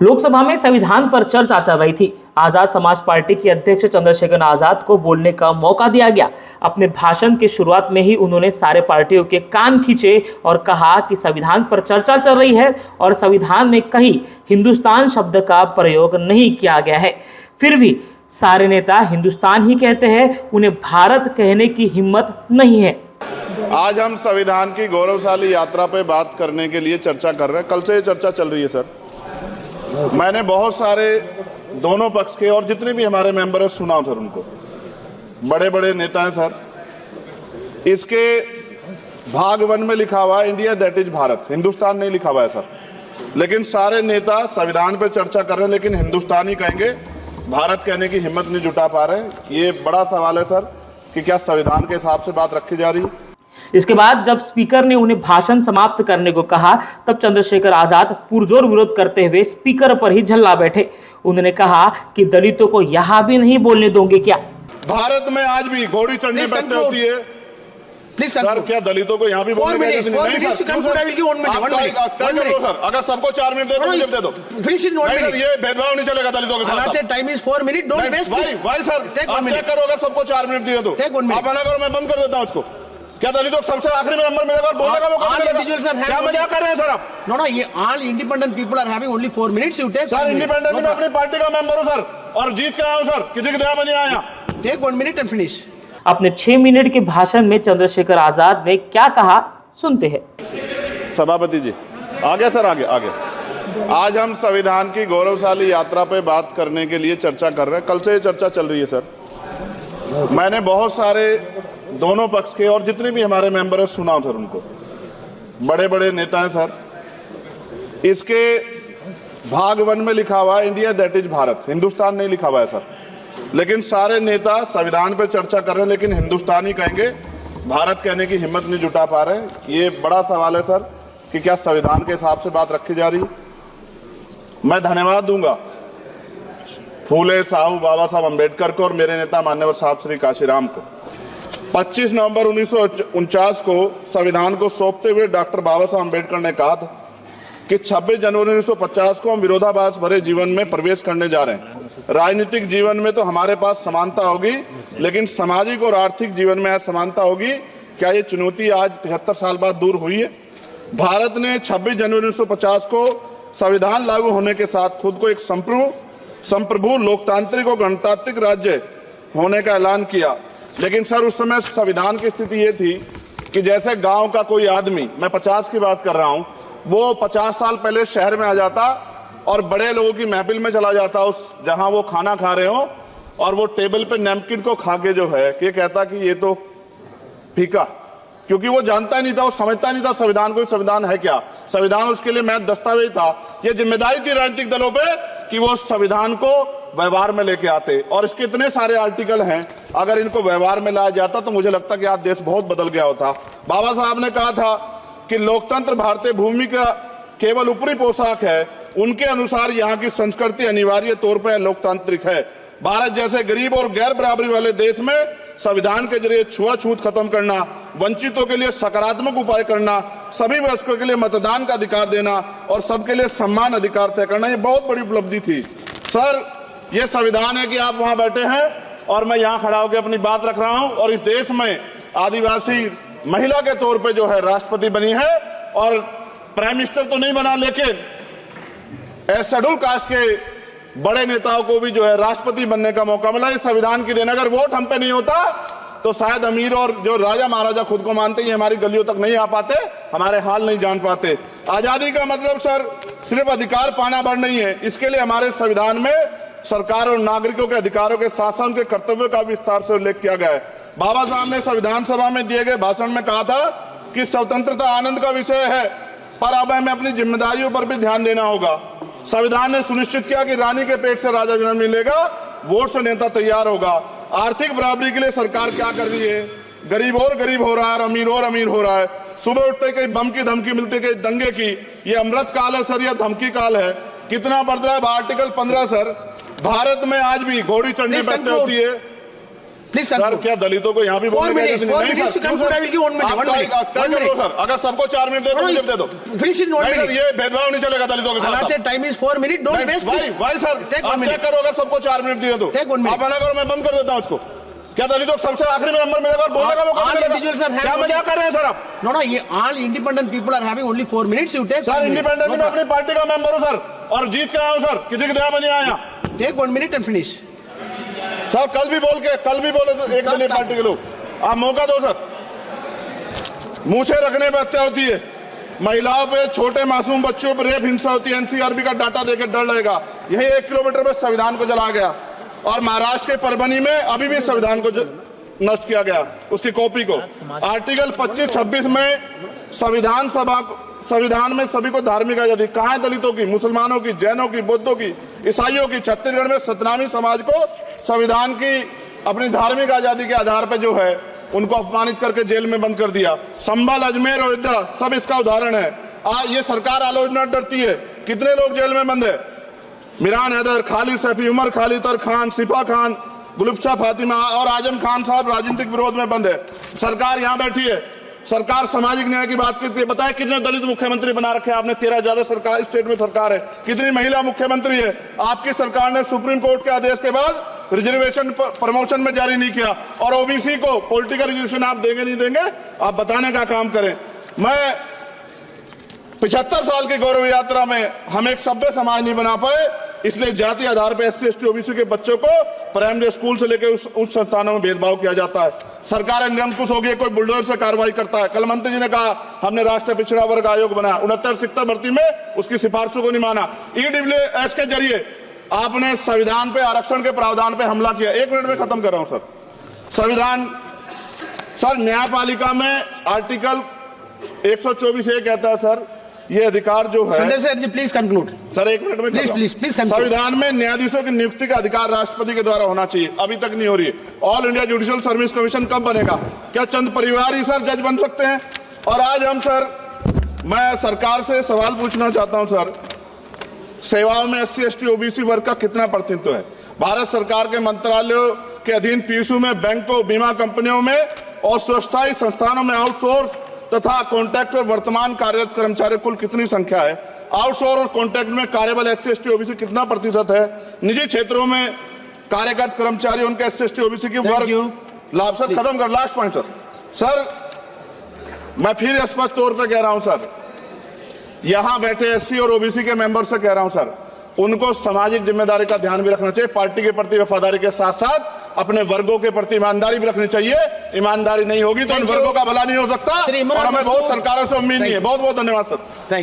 लोकसभा में संविधान पर चर्चा चल रही थी। आजाद समाज पार्टी के अध्यक्ष चंद्रशेखर आजाद को बोलने का मौका दिया गया। अपने भाषण की शुरुआत में ही उन्होंने सारे पार्टियों के कान खींचे और कहा कि संविधान पर चर्चा चल रही है और संविधान में कहीं हिंदुस्तान शब्द का प्रयोग नहीं किया गया है। फिर भी सारे नेता हिंदुस्तान ही कहते हैं, उन्हें भारत कहने की हिम्मत नहीं है। आज हम संविधान की गौरवशाली यात्रा पे बात करने के लिए चर्चा कर रहे हैं। कल से ये चर्चा चल रही है सर। मैंने बहुत सारे दोनों पक्ष के और जितने भी हमारे मेंबर हैं सुना सर, उनको बड़े बड़े नेता हैं सर। इसके भाग 1 में लिखा हुआ है India that is Bharat, Hindustan नहीं लिखा हुआ है सर। लेकिन सारे नेता संविधान पे चर्चा कर रहे हैं लेकिन हिंदुस्तान ही कहेंगे, भारत कहने की हिम्मत नहीं जुटा पा रहे हैं। ये बड़ा सवाल है सर कि क्या संविधान के हिसाब से बात रखी जा रही है। इसके बाद जब स्पीकर ने उन्हें भाषण समाप्त करने को कहा, तब चंद्रशेखर आजाद पुरजोर विरोध करते हुए स्पीकर पर ही झल्ला बैठे। उन्होंने कहा कि दलितों को यहाँ भी नहीं बोलने दोगे क्या? भारत में आज भी घोड़ी चढ़ने बैठते होती है। प्लीज सर, क्या दलितों को यहाँ भी बोलने नहीं सर? अगर सबको 4 मिनट दे दो, मुझे दे दो। ये भेदभाव नहीं चलेगा दलितों के साथ। Time is 4 minute. Don't waste. भाई सर, आप चेक करो, अगर सबको 4 मिनट दिए तो आप मना करो, मैं बंद कर देता हूँ इसको। क्या दलितों को सबसे आखिरी में नंबर मिलेगा और बोलने का मौका मिलेगा? क्या मजाक कर रहे हैं सर आप? नो, ये all independent people are having only 4 minutes. You take sir, independent में अपनी पार्टी का मेंबर हूं सर और जीत के आया हूं सर, किसी की दया में नहीं आया। Take 1 minute and finish. अपने 6 मिनट के भाषण में चंद्रशेखर आजाद ने क्या कहा, सुनते हैं। सभापति जी आगे सर, आगे। आज हम संविधान की गौरवशाली यात्रा पे बात करने के लिए चर्चा कर रहे हैं। कल से ये चर्चा चल रही है सर। मैंने बहुत सारे दोनों पक्ष के और जितने भी हमारे मेंबर हैं सुना सर, उनको बड़े बड़े नेता हैं सर। इसके भाग 1 में लिखा हुआ है India that is Bharat, Hindustan नहीं लिखा हुआ है सर। लेकिन सारे नेता संविधान पर चर्चा कर रहे हैं लेकिन हिंदुस्तान ही कहेंगे, भारत कहने की हिम्मत नहीं जुटा पा रहे हैं। ये बड़ा सवाल है सर कि क्या संविधान के हिसाब से बात रखी जा रही है। मैं धन्यवाद दूंगा फूले साहू बाबा साहब अम्बेडकर को और मेरे नेता मान्यवर साहब श्री काशीराम को। 25 नवंबर 1949 को संविधान को सौंपते हुए डॉक्टर बाबा साहब अम्बेडकर ने कहा था कि 26 जनवरी 1950 को हम विरोधाभास भरे जीवन में प्रवेश करने जा रहे हैं। राजनीतिक जीवन में तो हमारे पास समानता होगी, लेकिन सामाजिक और आर्थिक जीवन में असमानता होगी। क्या ये चुनौती आज 75 साल बाद दूर हुई है? भारत ने 26 जनवरी 1950 को संविधान लागू होने के साथ खुद को एक संप्रभु लोकतांत्रिक और गणतांत्रिक राज्य होने का ऐलान किया। लेकिन सर, उस समय संविधान की स्थिति ये थी कि जैसे गांव का कोई आदमी, मैं 50 की बात कर रहा हूं, वो 50 साल पहले शहर में आ जाता और बड़े लोगों की महफिल में चला जाता, उस जहां वो खाना खा रहे हो, और वो टेबल पे नैपकिन को खा के जो है ये कहता कि ये तो फीका, क्योंकि वो जानता ही नहीं था, वो समझता नहीं था संविधान को। संविधान है क्या? संविधान उसके लिए महज दस्तावेज था। ये जिम्मेदारी थी राजनीतिक दलों पे कि वो संविधान को व्यवहार में लेके आते। और इसके इतने सारे आर्टिकल हैं, अगर इनको व्यवहार में लाया जाता तो मुझे लगता कि आज देश बहुत बदल गया होता। बाबा साहब ने कहा था कि लोकतंत्र भारतीय भूमि का केवल ऊपरी पोशाक है, उनके अनुसार यहाँ की संस्कृति अनिवार्य तौर पर लोकतांत्रिक है। भारत जैसे गरीब और गैर बराबरी वाले देश में संविधान के जरिए छुआछूत खत्म करना, वंचितों के लिए सकारात्मक उपाय करना, सभी वयस्कों के लिए मतदान का अधिकार देना और सबके लिए सम्मान अधिकार तय करना, ये बहुत बड़ी उपलब्धि थी सर। ये संविधान है कि आप वहां बैठे हैं और मैं यहाँ खड़ा होकर अपनी बात रख रहा हूं, और इस देश में आदिवासी महिला के तौर पे जो है राष्ट्रपति बनी है, और प्राइम मिनिस्टर तो नहीं बना, लेकिन शेड्यूल कास्ट के बड़े नेताओं को भी जो है राष्ट्रपति बनने का मौका मिला। इस संविधान की देन, अगर वोट हम पे नहीं होता तो शायद अमीर और जो राजा महाराजा खुद को मानते हैं हमारी गलियों तक नहीं आ पाते, हमारे हाल नहीं जान पाते। आजादी का मतलब सर सिर्फ अधिकार पाना बढ़ नहीं है, इसके लिए हमारे संविधान में सरकार और नागरिकों के अधिकारों के साथ साथ उनके कर्तव्यों का विस्तार से उल्लेख किया गया है। बाबा साहब ने संविधान सभा में दिए गए भाषण में कहा था कि स्वतंत्रता आनंद का विषय है, पर अब हमें अपनी जिम्मेदारियों पर भी ध्यान देना होगा। संविधान ने सुनिश्चित किया कि रानी के पेट से राजा जन्म नहीं लेगा, वोट से नेता तैयार होगा। आर्थिक बराबरी के लिए सरकार क्या कर रही है? गरीब और गरीब हो रहा है, अमीर और अमीर हो रहा है। सुबह उठते कहीं बम की धमकी मिलती, कहीं दंगे की। ये अमृत काल है सर या धमकी काल है? कितना बढ़ रहा है? आर्टिकल 15 सर, भारत में आज भी घोड़ी चढ़ने बैठते होती है। Please sir conclude. क्या दलितों को यहाँ भी 4 minutes. 4 minutes. You conclude. I will give 1 minute. 1 minute. तय कर लो सर, अगर सबको 4 मिनट दे तो मुझे दे दो। Finish in 1 नहीं सर, minute. ये भेदभाव नहीं चलेगा दलितों के साथ। Allotted time is 4 minutes. Don't waste. Please. भाई सर, Take 1 आप minute. चेक करो, अगर सबको 4 मिनट दिए तो Take 1 minute. आप मना करो, मैं बंद कर देता हूँ इसको। क्या दलितों को सबसे आखिरी में नंबर मिलेगा और बोलने का मौका All मिलेगा? individuals are having क्या मजाक कर रहे हैं सर आप? No, no. All independent people are having only 4 minutes. You take. Sir 5 minutes. Independent No में problem. अपनी पार्टी का मेंबर हूँ सर, और जीत के आया हूँ सर, किसी की दया में नहीं आया। Take 1 minute and finish. Sir कल भी बोले तो एक दलीय पार्टी के लोग, आप मौका दो सर। मूछे रखने पर हत्या होती है, महिलाओं पे, छोटे मासूम बच्चों पर रेप हिंसा होती है। एनसीआरबी का डाटा देकर डर लगेगा। यही 1 किलोमीटर में संविधान को जलाया गया, और महाराष्ट्र के परभनी में अभी भी संविधान को नष्ट किया गया, उसकी कॉपी को। आर्टिकल 25-26 में संविधान में सभी को धार्मिक आजादी। कहाँ है दलितों की, मुसलमानों की, जैनों की, बौद्धों की, ईसाइयों की? छत्तीसगढ़ में सतनामी समाज को संविधान की अपनी धार्मिक आजादी के आधार पर जो है उनको अपमानित करके जेल में बंद कर दिया। संभल, अजमेर, अयोध्या सब इसका उदाहरण है। ये सरकार आलोचना डरती है। कितने लोग जेल में बंद है? मिरान हैदर, खालिद सैफी, उमर खालिद खान, सिफा खान, गुलफ्शा फातिमा और आजम खान साहब राजनीतिक विरोध में बंद है। सरकार यहाँ बैठी है, सरकार सामाजिक न्याय की बात करती है। बताए कितने दलित मुख्यमंत्री बना रखे हैं आपने? 13 ज्यादा सरकार स्टेट में सरकार है। कितनी महिला मुख्यमंत्री है? आपकी सरकार ने सुप्रीम कोर्ट के आदेश के बाद रिजर्वेशन प्रमोशन में जारी नहीं किया, और ओबीसी को पॉलिटिकल रिजर्वेशन आप देंगे नहीं देंगे, आप बताने का काम करें। मैं 75 साल की गौरव यात्रा में हम एक सभ्य समाज नहीं बना पाए, इसलिए जाति आधार पर SC ST OBC के बच्चों को प्राइमरी स्कूल से लेकर उच्च संस्थानों में भेदभाव किया जाता है। सरकार निरंकुश हो गई, कोई बुलडोजर से कार्रवाई करता है। कल मंत्री जी ने कहा हमने राष्ट्रीय पिछड़ा वर्ग आयोग बनाया, 69 शिक्षक भर्ती में उसकी सिफारिशों को नहीं माना। EWS के जरिए आपने संविधान पे, आरक्षण के प्रावधान पे हमला किया। 1 मिनट में खत्म कर रहा हूं सर। संविधान सर, न्यायपालिका में आर्टिकल 124 ये कहता है सर, ये अधिकार जो है। Sanjay sir, please conclude sir 1 minute में प्लीज संविधान में न्यायाधीशों की नियुक्ति का अधिकार राष्ट्रपति के द्वारा होना चाहिए, अभी तक नहीं हो रही है। All India judicial service commission कब बनेगा? क्या चंद परिवार ही सर जज बन सकते हैं? और आज हम सर, मैं सरकार से सवाल पूछना चाहता हूं सर, सेवाओं में SC ST OBC वर्ग का कितना प्रतिनिधित्व है? भारत सरकार के मंत्रालयों के अधीन PSU में, बैंकों, बीमा कंपनियों में और स्वस्थायी संस्थानों में आउटसोर्स तथा कॉन्ट्रैक्ट पर वर्तमान कार्यरत कर्मचारी कुल कितनी संख्या है? आउटसोर्स और कॉन्ट्रैक्ट में कार्यबल SC ST OBC कितना प्रतिशत है? निजी क्षेत्रों में कार्यरत कर्मचारी, उनके SC ST OBC की वर्ग लाभ। सर खत्म कर, लास्ट पॉइंट सर, मैं फिर स्पष्ट तौर पर कह रहा हूं सर, यहां बैठे SC और OBC के मेंबर से कह रहा हूं सर, उनको सामाजिक जिम्मेदारी का ध्यान भी रखना चाहिए। पार्टी के प्रति वफादारी के साथ साथ अपने वर्गों के प्रति ईमानदारी भी रखनी चाहिए। ईमानदारी नहीं होगी तो इन वर्गों का भला नहीं हो सकता, और हमें बहुत सरकारों से उम्मीद नहीं है। बहुत बहुत धन्यवाद सर।